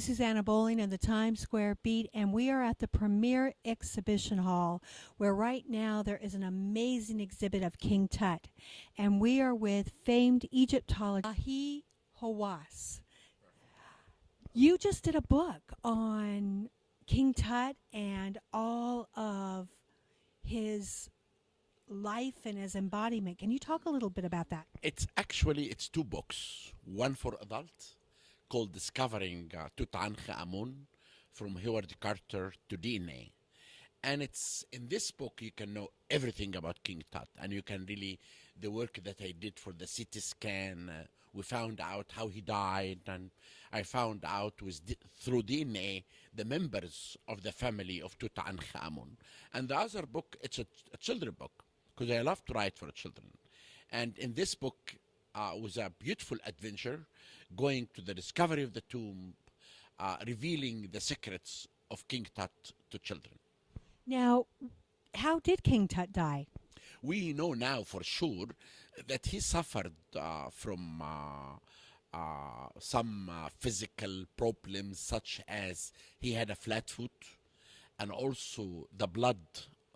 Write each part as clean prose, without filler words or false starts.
is Susanna Bowling in the Times Square Beat, and we are at the Premier Exhibition Hall, where right now there is an amazing exhibit of King Tut. And we are with famed Egyptologist Zahi Hawass. You just did a book on King Tut and all of his life and his embodiment. Can you talk a little bit about that? It's two books, one for adults called Discovering Tutankhamen from Howard Carter to DNA. And it's in this book you can know everything about King Tut, and you can really, the work that I did for the CT scan, we found out how he died, and I found out through DNA the members of the family of Tutankhamen. And the other book, it's a children's book, because I love to write for children. And in this book was a beautiful adventure going to the discovery of the tomb, revealing the secrets of King Tut to children. Now, how did King Tut die? We know now for sure that he suffered from some physical problems, such as he had a flat foot, and also the blood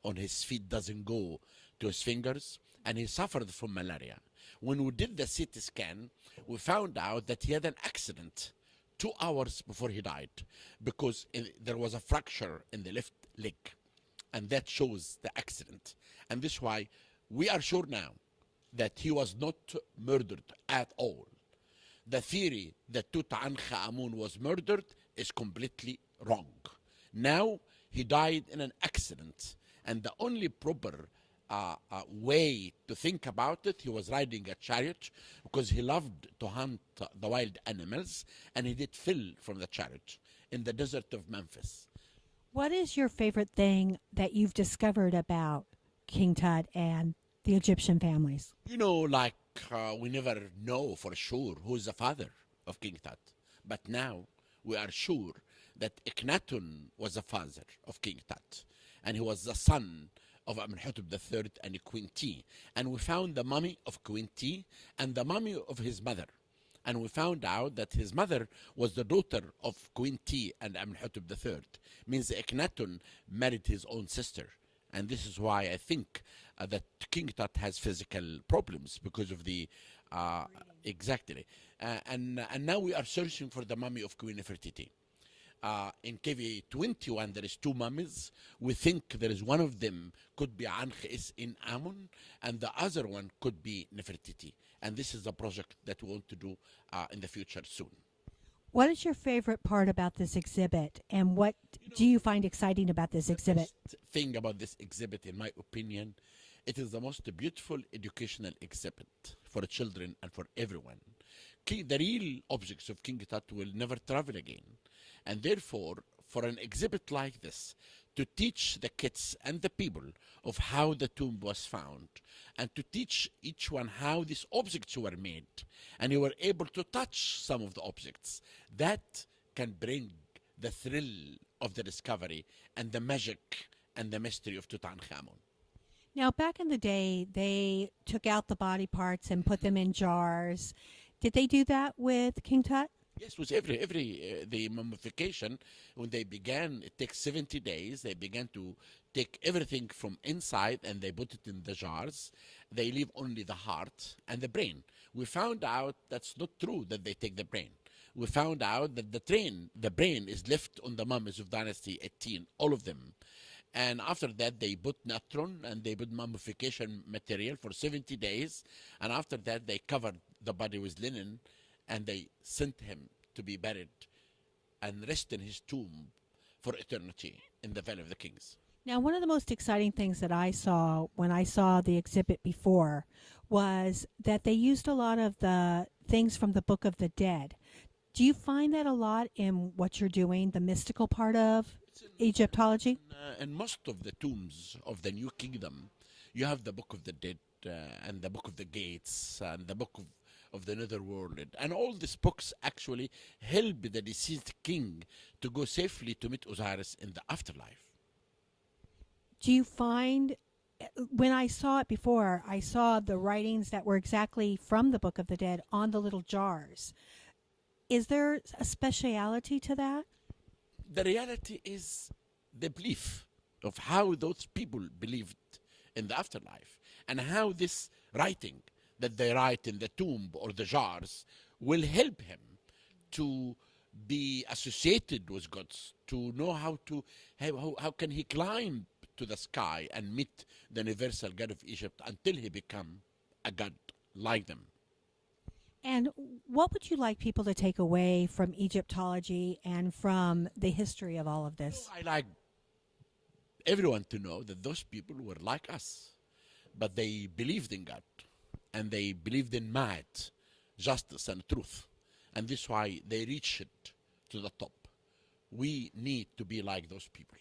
on his feet doesn't go to his fingers, and he suffered from malaria. When we did the CT scan, we found out that he had an accident 2 hours before he died, because there was a fracture in the left leg, and that shows the accident. And this is why we are sure now that he was not murdered at all. The theory that Tutankhamun was murdered is completely wrong. Now he died in an accident, and the only proper way to think about it, he was riding a chariot because he loved to hunt the wild animals, and he did fell from the chariot in the desert of Memphis. What is your favorite thing that you've discovered about King Tut and the Egyptian families? You know, like we never know for sure who's the father of King Tut, but now we are sure that Akhenaten was the father of King Tut, and he was the son of Amenhotep III and Queen T. And we found the mummy of Queen T and the mummy of his mother. And we found out that his mother was the daughter of Queen T and Amenhotep III. Means Akhenaten married his own sister. And this is why I think that King Tut has physical problems because of the exactly. And now we are searching for the mummy of Queen Nefertiti. In KV21 there is two mummies. We think there is one of them could be Ankhis in Amun, and the other one could be Nefertiti. And this is a project that we want to do in the future soon. What is your favorite part about this exhibit, and what do you find exciting about this exhibit? The best thing about this exhibit, in my opinion, it is the most beautiful educational exhibit for children and for everyone. The real objects of King Tut will never travel again. And therefore, for an exhibit like this, to teach the kids and the people of how the tomb was found, and to teach each one how these objects were made, and you were able to touch some of the objects, that can bring the thrill of the discovery and the magic and the mystery of Tutankhamun. Now, back in the day, they took out the body parts and put them in jars. Did they do that with King Tut? Yes, with the mummification, when they began, it takes 70 days. They began to take everything from inside and they put it in the jars. They leave only the heart and the brain. We found out that's not true that they take the brain. We found out that the brain is left on the mummies of Dynasty 18, all of them. And after that, they put natron and they put mummification material for 70 days. And after that, they covered the body with linen, and they sent him to be buried and rest in his tomb for eternity in the Valley of the Kings. Now, one of the most exciting things that I saw when I saw the exhibit before was that they used a lot of the things from the Book of the Dead. Do you find that a lot in what you're doing, the mystical part of Egyptology? In most of the tombs of the New Kingdom, you have the Book of the Dead and the Book of the Gates and the Book of the Netherworld. And all these books actually help the deceased king to go safely to meet Osiris in the afterlife. Do you find, when I saw it before, I saw the writings that were exactly from the Book of the Dead on the little jars. Is there a speciality to that? The reality is the belief of how those people believed in the afterlife, and how this writing that they write in the tomb or the jars will help him to be associated with gods, to know how can he climb to the sky and meet the universal God of Egypt until he become a god like them. And what would you like people to take away from Egyptology and from the history of all of this? I like everyone to know that those people were like us, but they believed in God, and they believed in might, justice, and truth, and this is why they reached to the top. We need to be like those people.